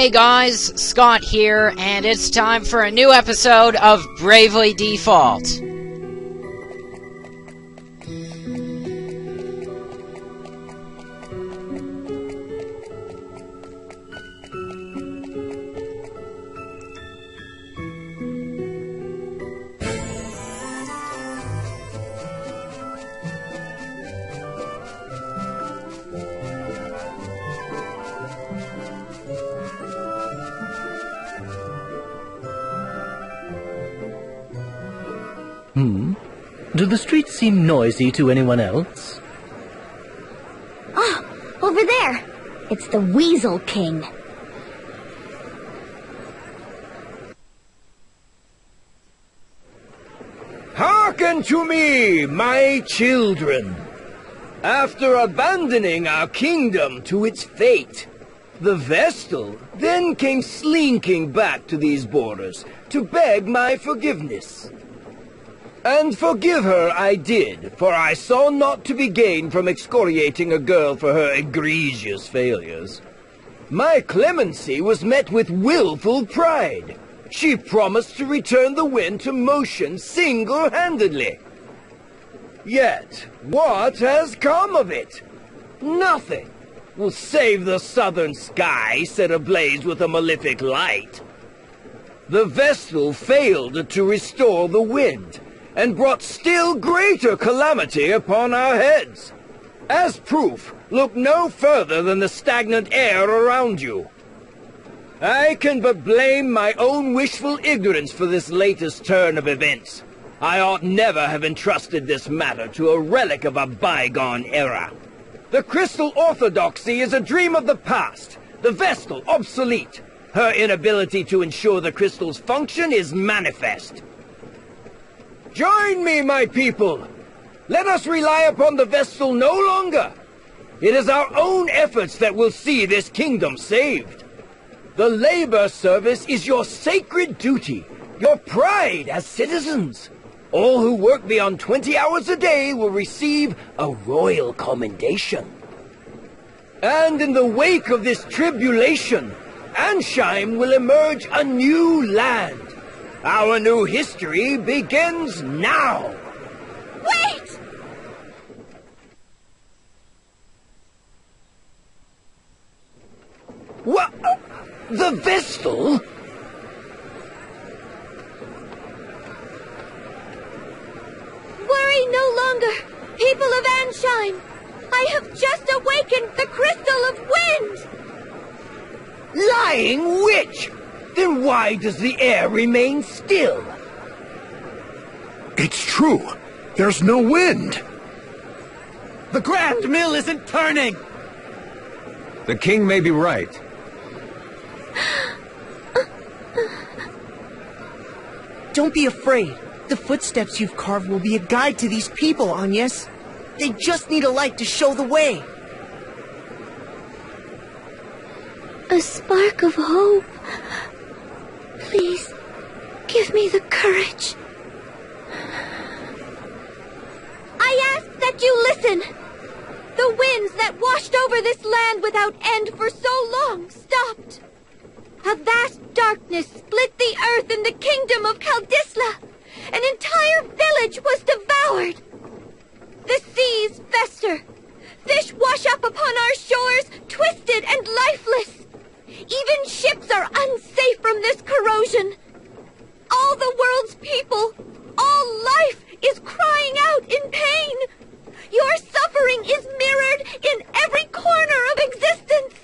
Hey guys, Scott here, and it's time for a new episode of Bravely Default. Do the streets seem noisy to anyone else? Ah, over there! It's the Weasel King. Hearken to me, my children! After abandoning our kingdom to its fate, the Vestal then came slinking back to these borders to beg my forgiveness. And forgive her I did, for I saw naught to be gained from excoriating a girl for her egregious failures. My clemency was met with willful pride. She promised to return the wind to motion single-handedly. Yet, what has come of it? Nothing will save the southern sky set ablaze with a malefic light. The Vestal failed to restore the wind, and brought still greater calamity upon our heads. As proof, look no further than the stagnant air around you. I can but blame my own wishful ignorance for this latest turn of events. I ought never have entrusted this matter to a relic of a bygone era. The crystal orthodoxy is a dream of the past, the Vestal obsolete. Her inability to ensure the crystal's function is manifest. Join me, my people! Let us rely upon the Vestal no longer! It is our own efforts that will see this kingdom saved. The labor service is your sacred duty, your pride as citizens. All who work beyond 20 hours a day will receive a royal commendation. And in the wake of this tribulation, Ancheim will emerge a new land. Our new history begins now! Wait! What? The Vestal? Worry no longer, people of Ancheim! I have just awakened the Crystal of Wind! Lying witch! Then why does the air remain still? It's true. There's no wind. The Grand Mill isn't turning! The king may be right. Don't be afraid. The footsteps you've carved will be a guide to these people, Agnès. They just need a light to show the way. A spark of hope. Please, give me the courage. I ask that you listen. The winds that washed over this land without end for so long stopped. A vast darkness split the earth in the kingdom of Kaldisla. An entire village was devoured. The seas fester. Fish wash up upon our shores, twisted and lifeless. Even ships are unsafe from this corrosion. All the world's people, all life is crying out in pain. Your suffering is mirrored in every corner of existence.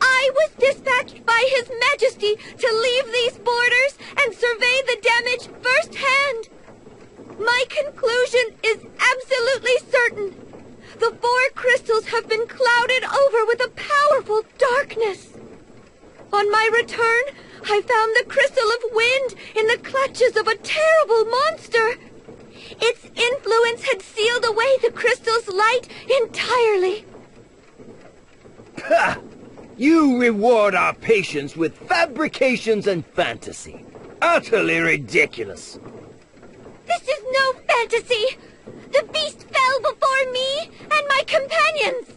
I was dispatched by His Majesty to leave these borders and survey the damage firsthand. My conclusion is absolutely certain. The 4 crystals have been clouded over with a powerful darkness. On my return, I found the Crystal of Wind in the clutches of a terrible monster. Its influence had sealed away the crystal's light entirely. Ha! You reward our patience with fabrications and fantasy. Utterly ridiculous. This is no fantasy. The beast fell before me and my companions.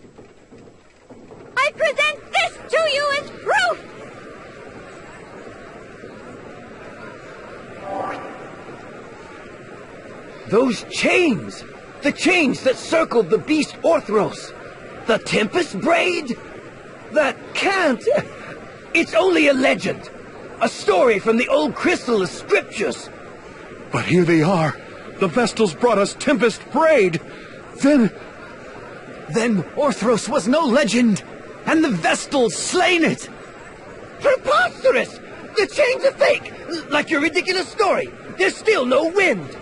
I present this to you as proof. Those chains! The chains that circled the beast Orthros! The Tempest Braid? That can't... It's only a legend. A story from the old Crystalist scriptures. But here they are. The Vestals brought us Tempest Braid. Then Orthros was no legend, and the Vestals slain it! Preposterous! The chains are fake! Like your ridiculous story! There's still no wind!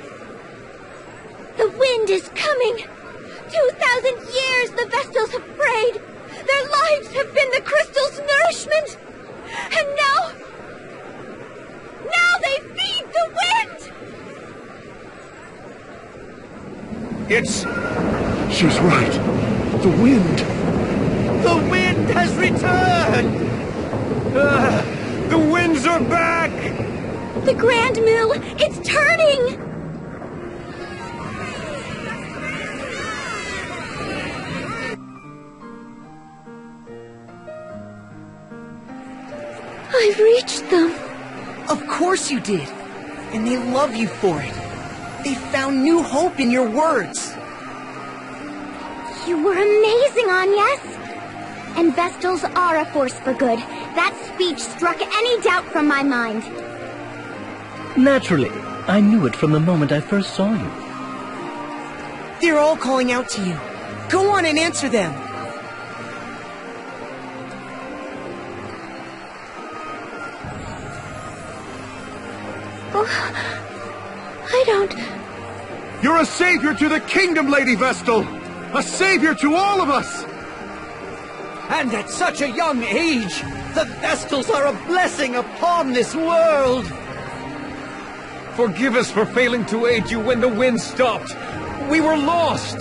The wind is coming! 2,000 years the Vestals have prayed! Their lives have been the crystal's nourishment! And now they feed the wind! She's right. The wind. The wind has returned! The winds are back! The Grand Mill, it's turning! I've reached them. Of course you did. And they love you for it. They found new hope in your words. You were amazing, Agnès. And Vestals are a force for good. That speech struck any doubt from my mind. Naturally. I knew it from the moment I first saw you. They're all calling out to you. Go on and answer them. I don't... You're a savior to the kingdom, Lady Vestal! A savior to all of us! And at such a young age, the Vestals are a blessing upon this world! Forgive us for failing to aid you when the wind stopped. We were lost.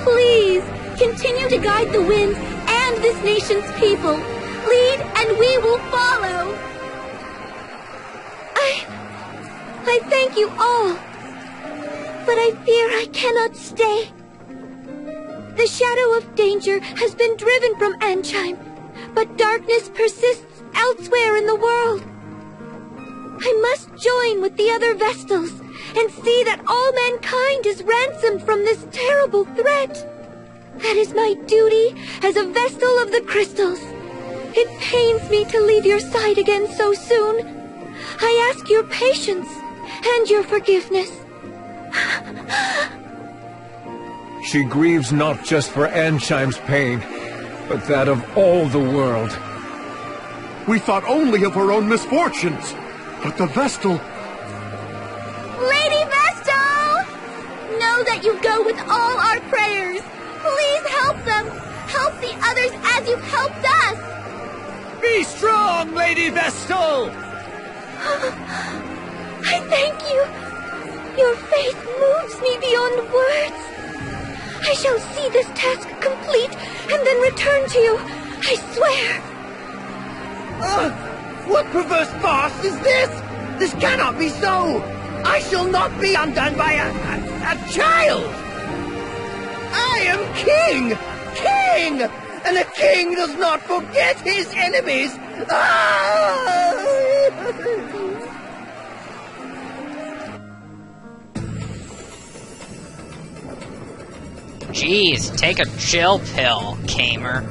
Please, continue to guide the wind and this nation's people. Lead and we will follow. I thank you all. But I fear I cannot stay. The shadow of danger has been driven from Ancheim, but darkness persists elsewhere in the world. I must join with the other Vestals and see that all mankind is ransomed from this terrible threat. That is my duty as a Vestal of the Crystals. It pains me to leave your side again so soon. I ask your patience and your forgiveness. She grieves not just for Ancheim's pain, but that of all the world. We thought only of her own misfortunes. But the Vestal... Lady Vestal! Know that you go with all our prayers. Please help them. Help the others as you've helped us. Be strong, Lady Vestal! I thank you. Your faith moves me beyond words. I shall see this task complete and then return to you. I swear. What perverse farce is this? This cannot be so! I shall not be undone by a child! I am king! King! And a king does not forget his enemies! Ah! Jeez, take a chill pill, Khamer.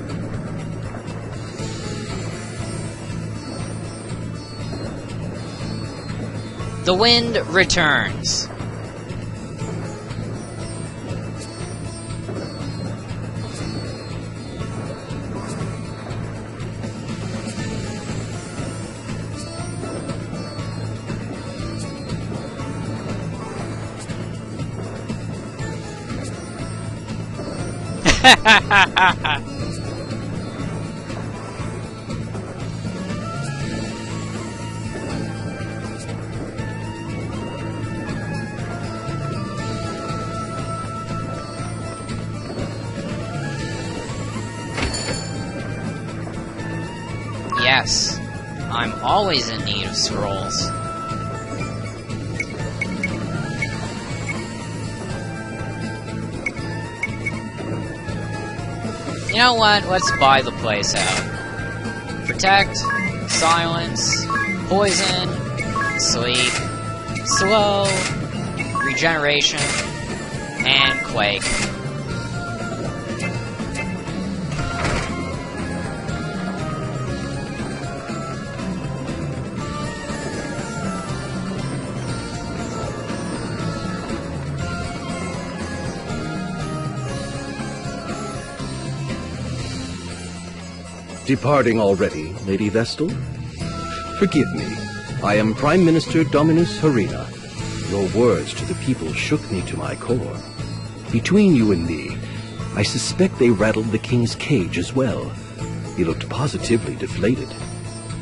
The wind returns. Yes, I'm always in need of scrolls. You know what? Let's buy the place out. Protect, silence, poison, sleep, slow, regeneration, and quake. Departing already, Lady Vestal? Forgive me. I am Prime Minister Dominus Harina. Your words to the people shook me to my core. Between you and me, I suspect they rattled the king's cage as well. He looked positively deflated.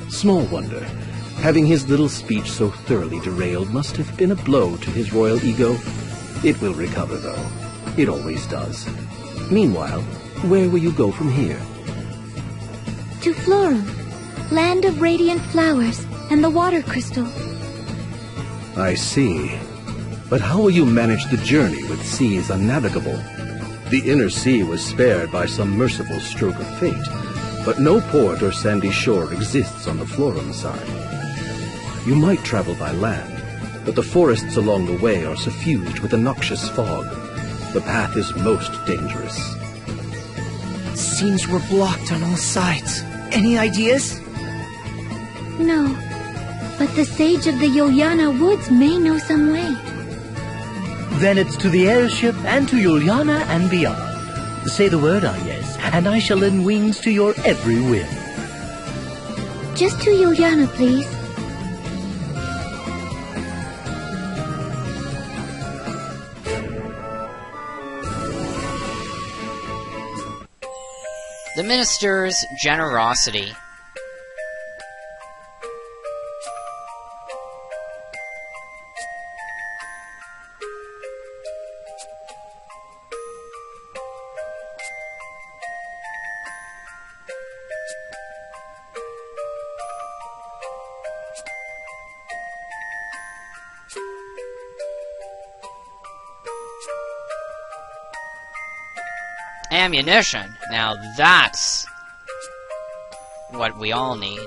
Small wonder. Having his little speech so thoroughly derailed must have been a blow to his royal ego. It will recover, though. It always does. Meanwhile, where will you go from here? To Florum, land of radiant flowers and the water crystal. I see. But how will you manage the journey with seas unnavigable? The inner sea was spared by some merciful stroke of fate, but no port or sandy shore exists on the Florum side. You might travel by land, but the forests along the way are suffused with a noxious fog. The path is most dangerous. Seems we're blocked on all sides. Any ideas? No, but the sage of the Yuliana woods may know some way. Then it's to the airship and to Yuliana and beyond. Say the word, Agnès, and I shall lend wings to your every whim. Just to Yuliana, please. The minister's generosity. Ammunition. Now that's what we all need.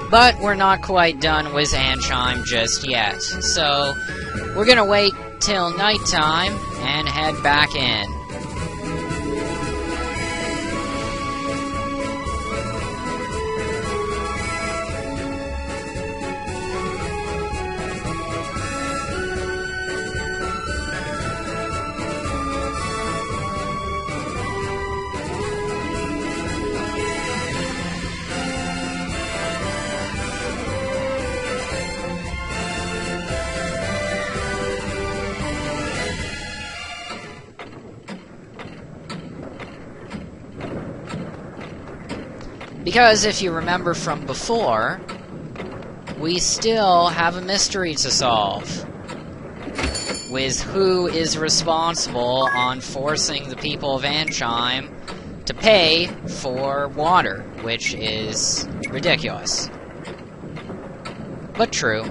But we're not quite done with Ancheim just yet, so we're gonna wait till nighttime and head back in. Because if you remember from before, we still have a mystery to solve with who is responsible on forcing the people of Ancheim to pay for water, which is ridiculous. But true.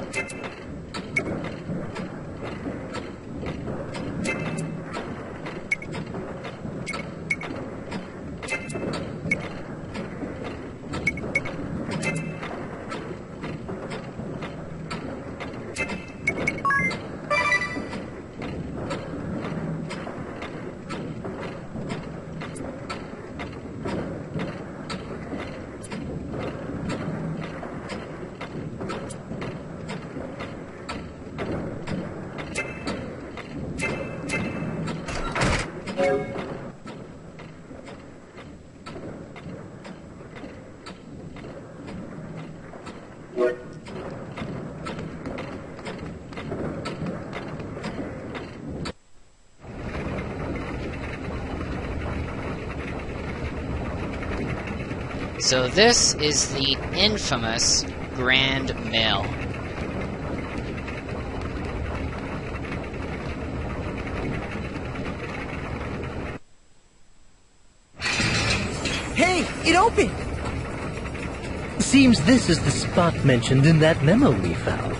So this is the infamous Grand Mill. Hey, it opened! Seems this is the spot mentioned in that memo we found.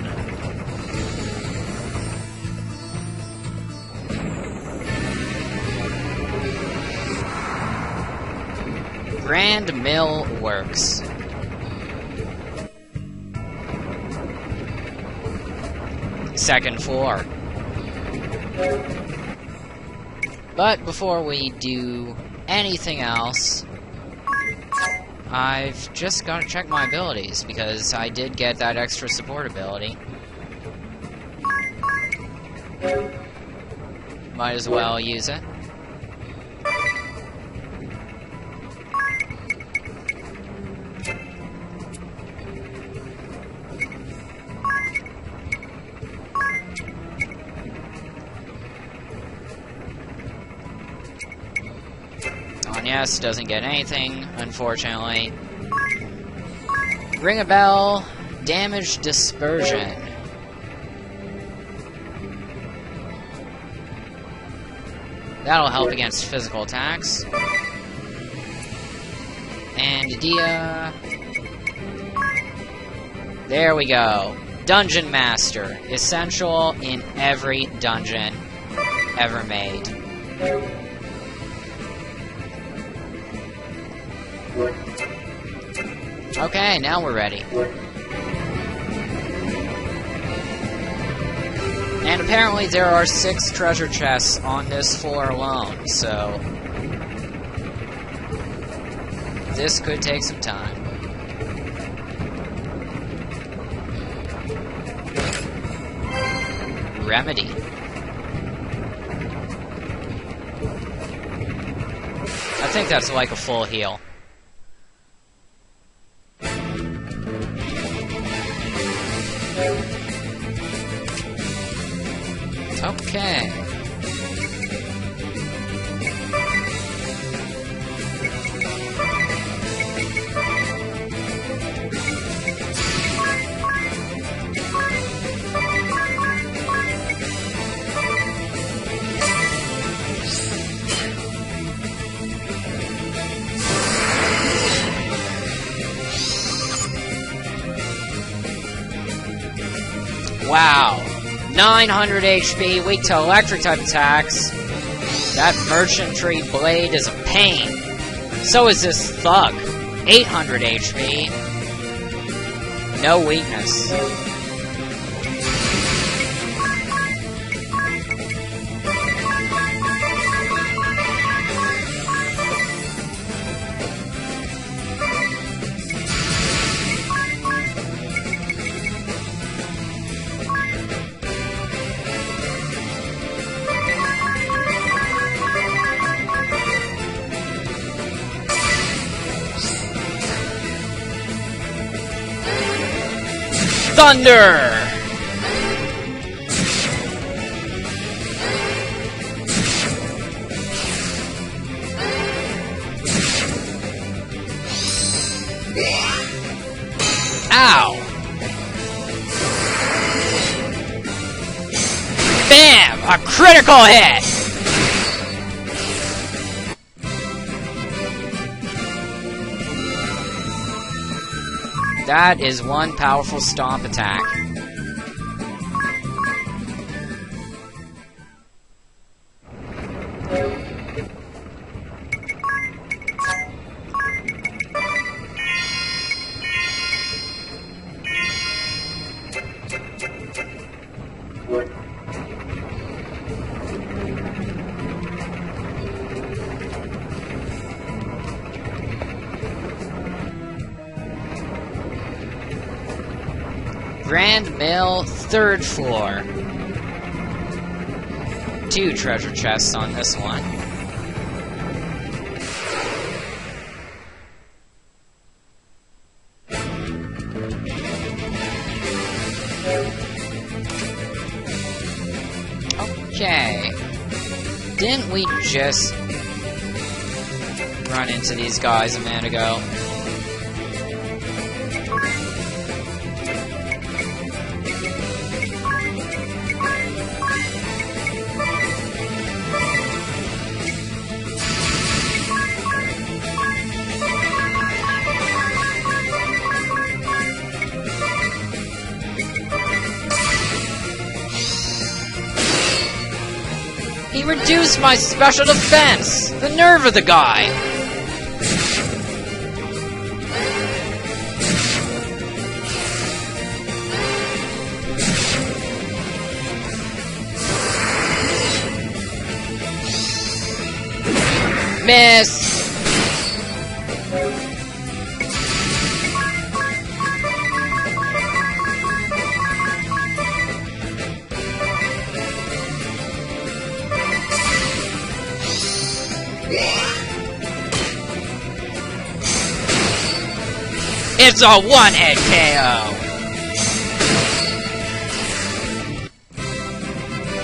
Grand Mill Works. Second floor. But before we do anything else, I've just got to check my abilities, because I did get that extra support ability. Might as well use it. Agnès doesn't get anything, unfortunately. Ring a bell, damage dispersion. That'll help against physical attacks. And Dia. There we go. Dungeon Master. Essential in every dungeon ever made. Okay, now we're ready. And apparently there are 6 treasure chests on this floor alone, so this could take some time. Remedy. I think that's like a full heal. Okay. Wow. 900 HP, weak to electric type attacks. That merchantry blade is a pain. So is this thug. 800 HP. No weakness. Thunder! Ow! Bam! A critical hit! That is one powerful stomp attack. Grand Mill, 3rd floor. 2 treasure chests on this one. Okay. Didn't we just run into these guys a minute ago? He reduced my special defense! The nerve of the guy! Miss! It's a one-hit KO!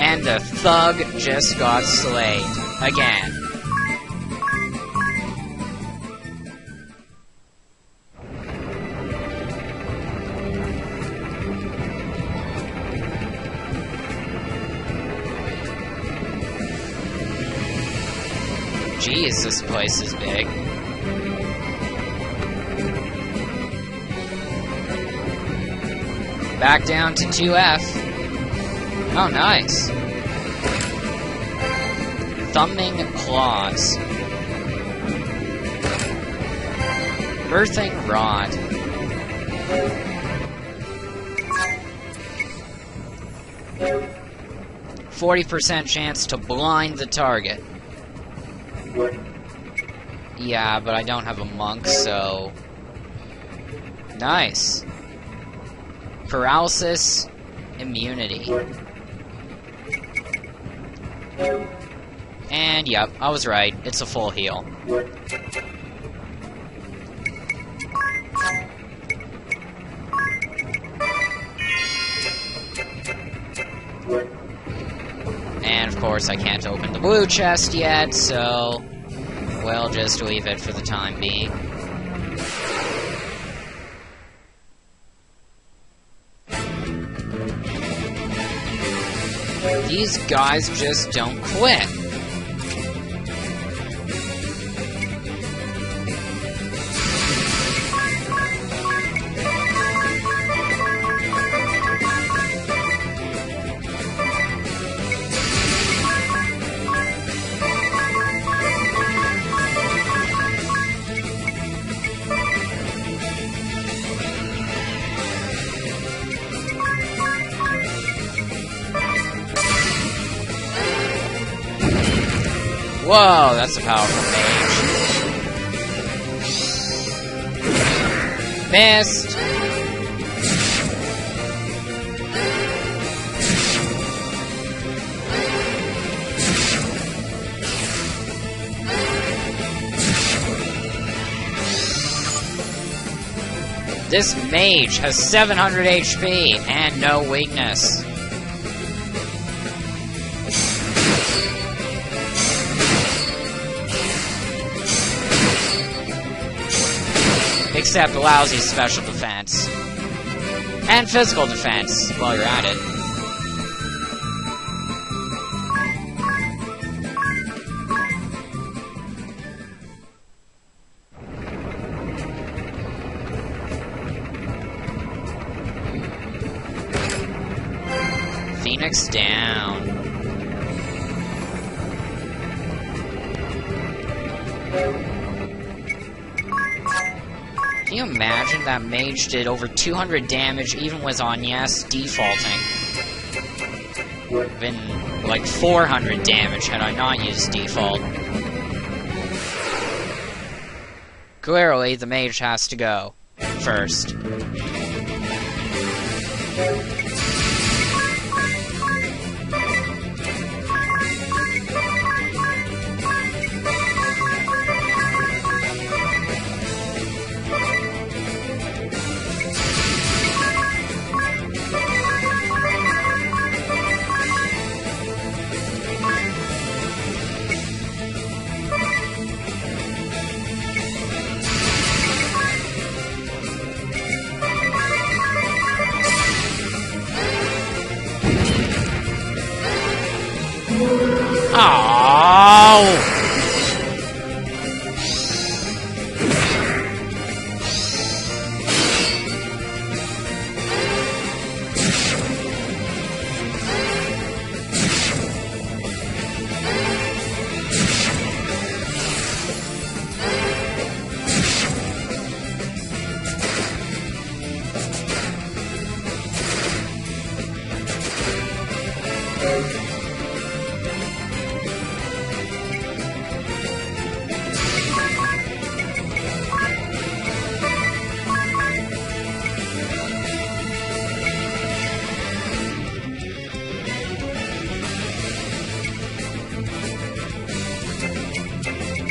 And the thug just got slayed. Again. Jeez, this place is big. Back down to 2F. Oh, nice. Thumbing claws. Birthing rod. %40 chance to blind the target. Yeah, but I don't have a monk, so... Nice. Paralysis, immunity. And yep, I was right. It's a full heal. And of course I can't open the blue chest yet, so we'll just leave it for the time being. These guys just don't quit. Whoa, that's a powerful mage. Missed! This mage has 700 HP and no weakness. Except lousy special defense. And physical defense, while you're at it. Phoenix down. Can you imagine that mage did over 200 damage even with Agnès defaulting? Would have been like 400 damage had I not used default. Clearly, the mage has to go first. Oh!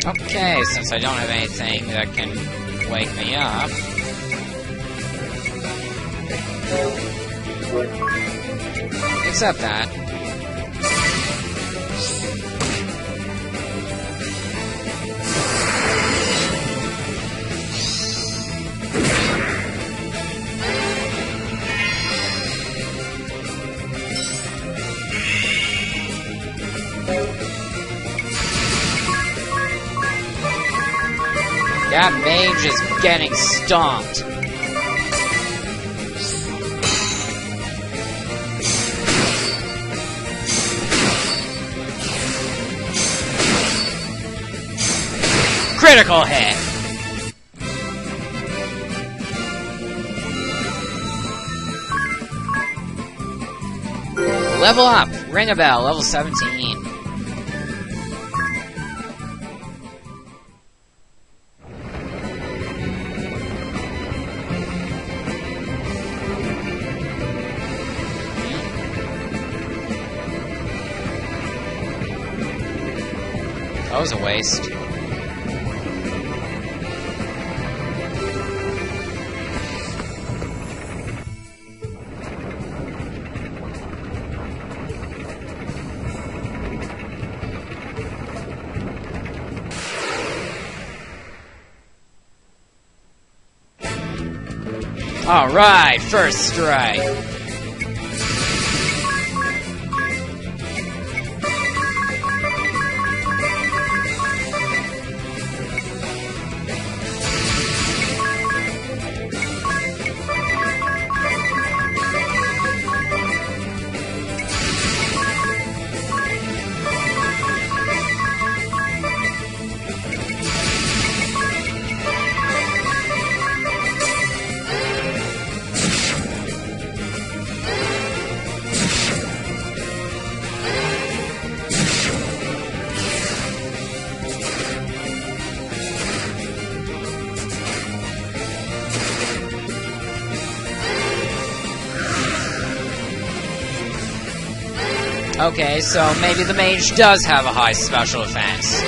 Okay, since I don't have anything that can wake me up... Except that. That mage is getting stomped. Critical hit! Level up! Ring a bell, level 17. That was a waste. Alright, first strike. Okay, so maybe the mage does have a high special defense.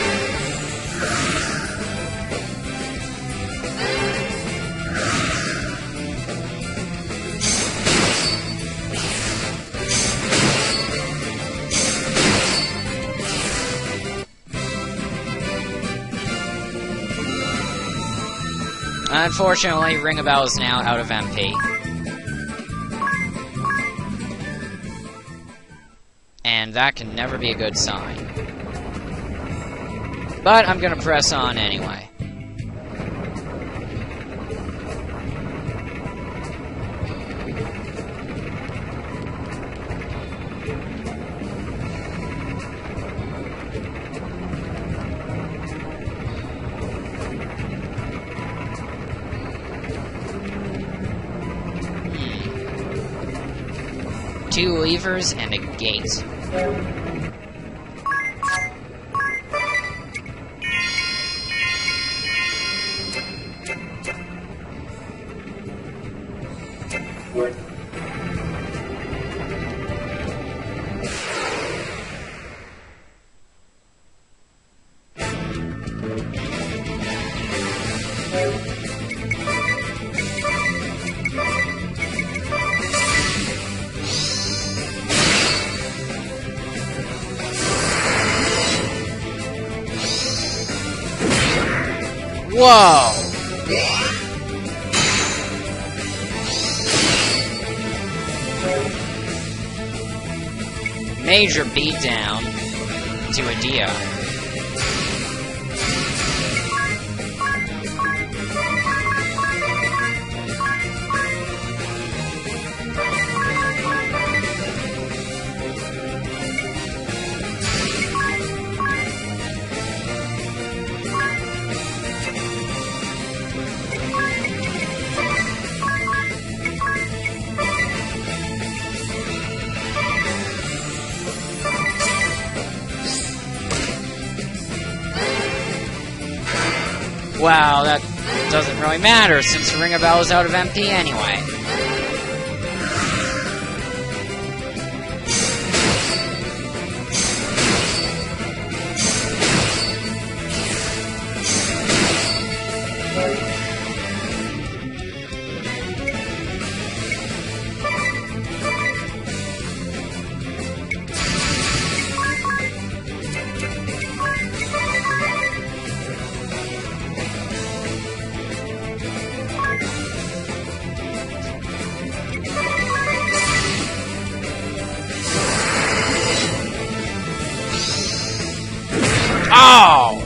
Unfortunately, Ring a Bell is now out of MP. And that can never be a good sign. But I'm gonna press on anyway. Two levers and a gate. Whoa! Major beatdown to Adia. Wow, that doesn't really matter since Ring a Bell is out of MP anyway. Oh!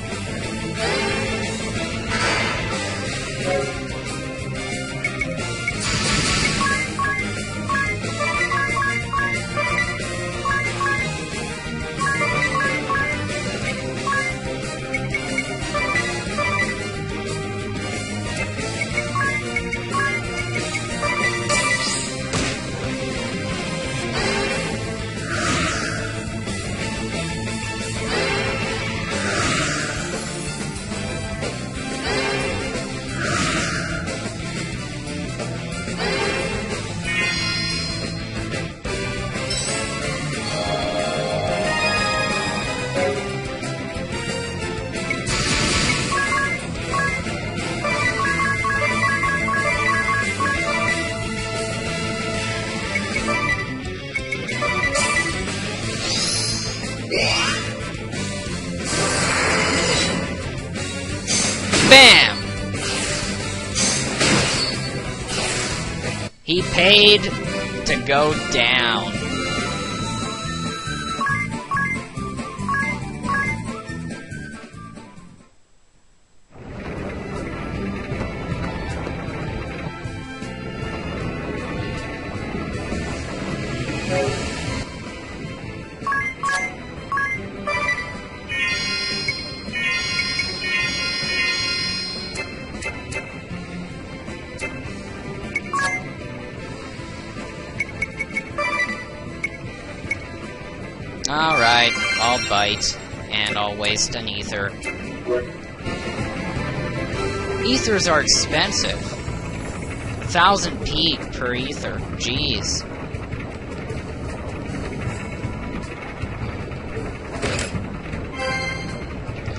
Bam! He paid to go down. Alright, I'll bite, and I'll waste an ether. Ethers are expensive. 1,000 peak per ether. Jeez.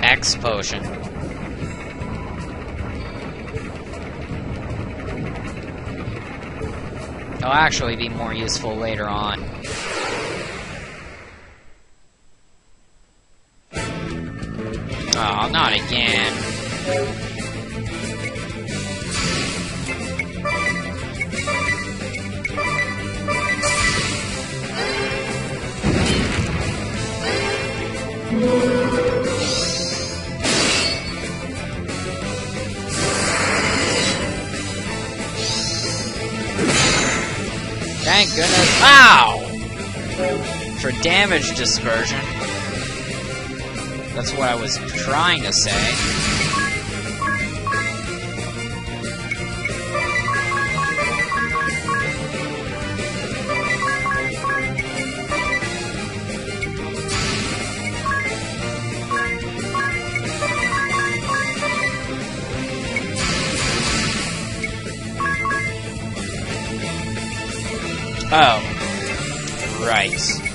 X potion. It'll actually be more useful later on. Oh, not again. Thank goodness. Ow! For damage dispersion. That's what I was trying to say. Oh. Right.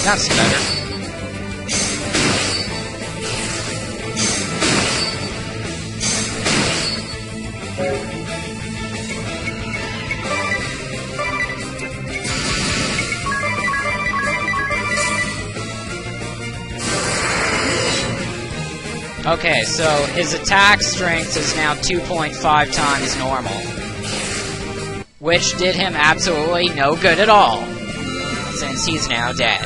That's better. Okay, so his attack strength is now 2.5 times normal, which did him absolutely no good at all, since he's now dead.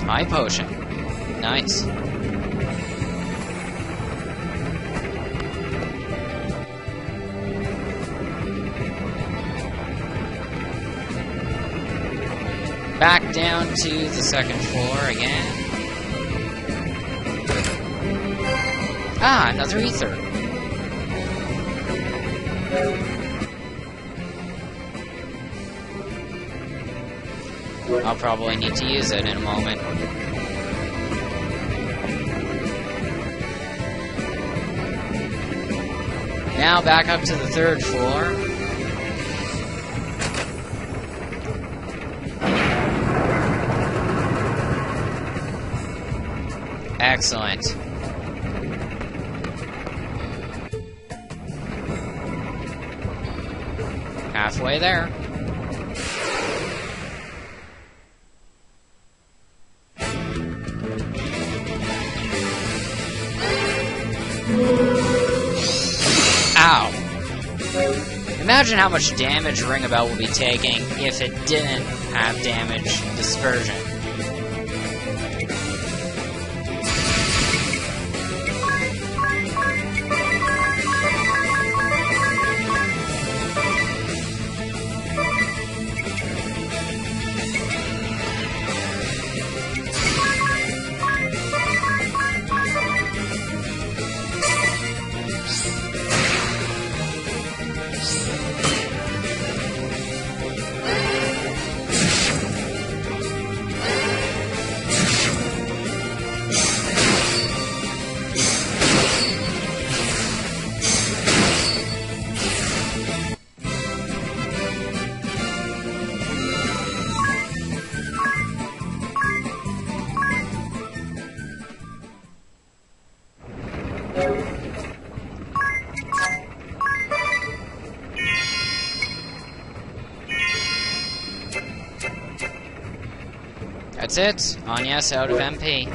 My potion. Nice. Back down to the second floor again. Ah, another ether. I'll probably need to use it in a moment. Now back up to the third floor. Excellent. Halfway there. Ow. Imagine how much damage Ringabout would be taking if it didn't have damage dispersion. That's it. Agnès out of MP.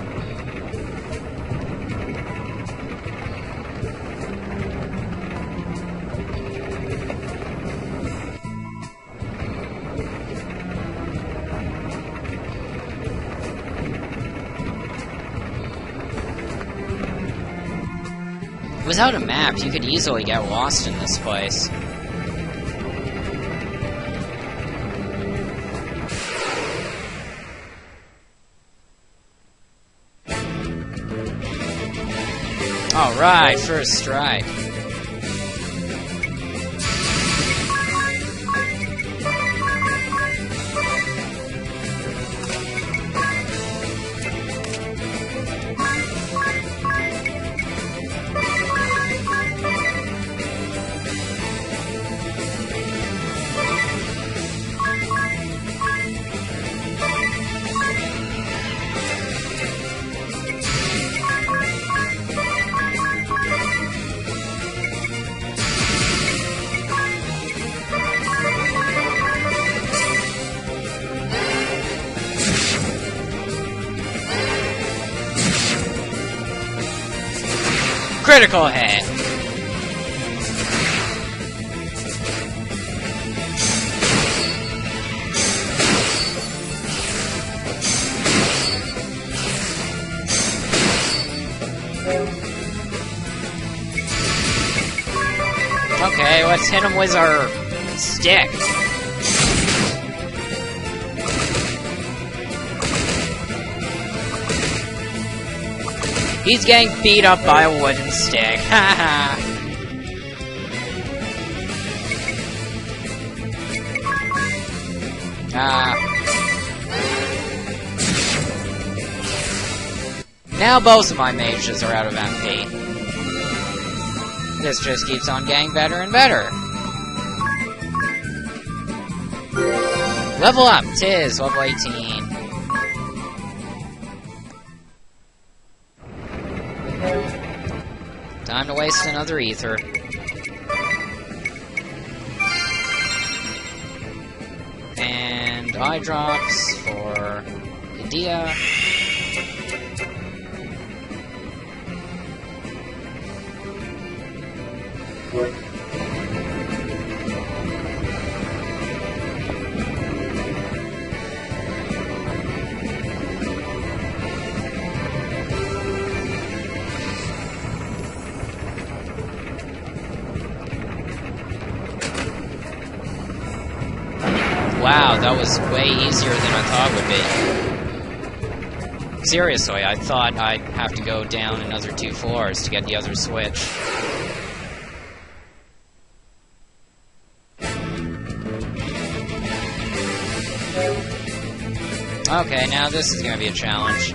Without a map, you could easily get lost in this place. Alright, first strike. Critical hit! Okay, let's hit him with our stick. He's getting beat up by a wooden stick. Haha. Now both of my mages are out of MP. This just keeps on getting better and better. Level up, tis level 18. Time to waste another ether. And eye drops for Idea. wow, that was way easier than I thought it would be. Seriously, I thought I'd have to go down another 2 floors to get the other switch. Okay, now this is gonna be a challenge.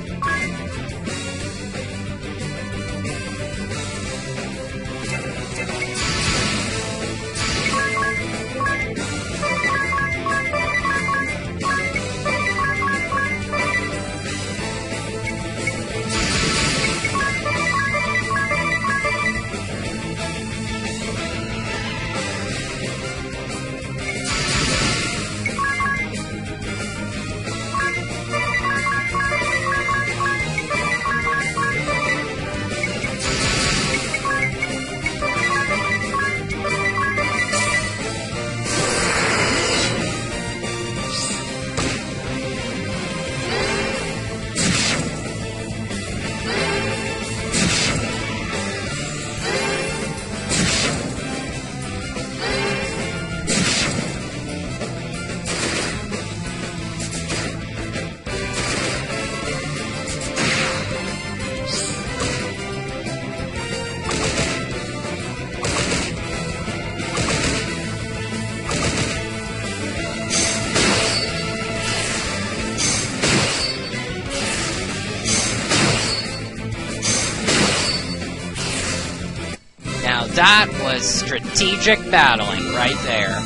That was strategic battling right there.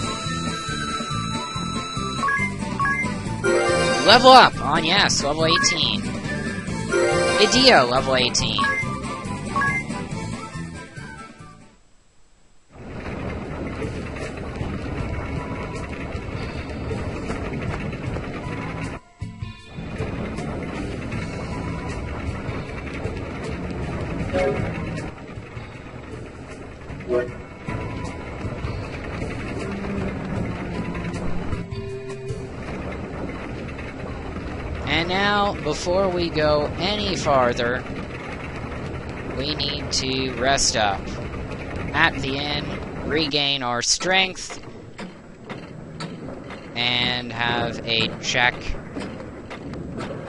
Level up on yes, level 18. Idio, level 18. And now, before we go any farther, we need to rest up at the inn, regain our strength, and have a check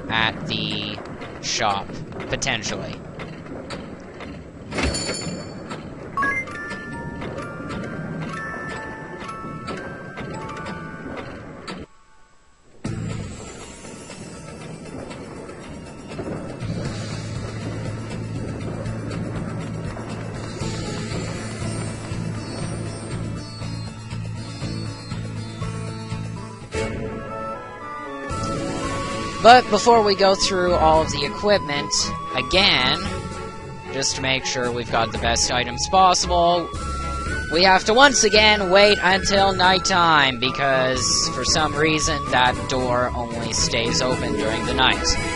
at the shop, potentially. But before we go through all of the equipment, again, just to make sure we've got the best items possible, we have to once again wait until nighttime, because for some reason that door only stays open during the night.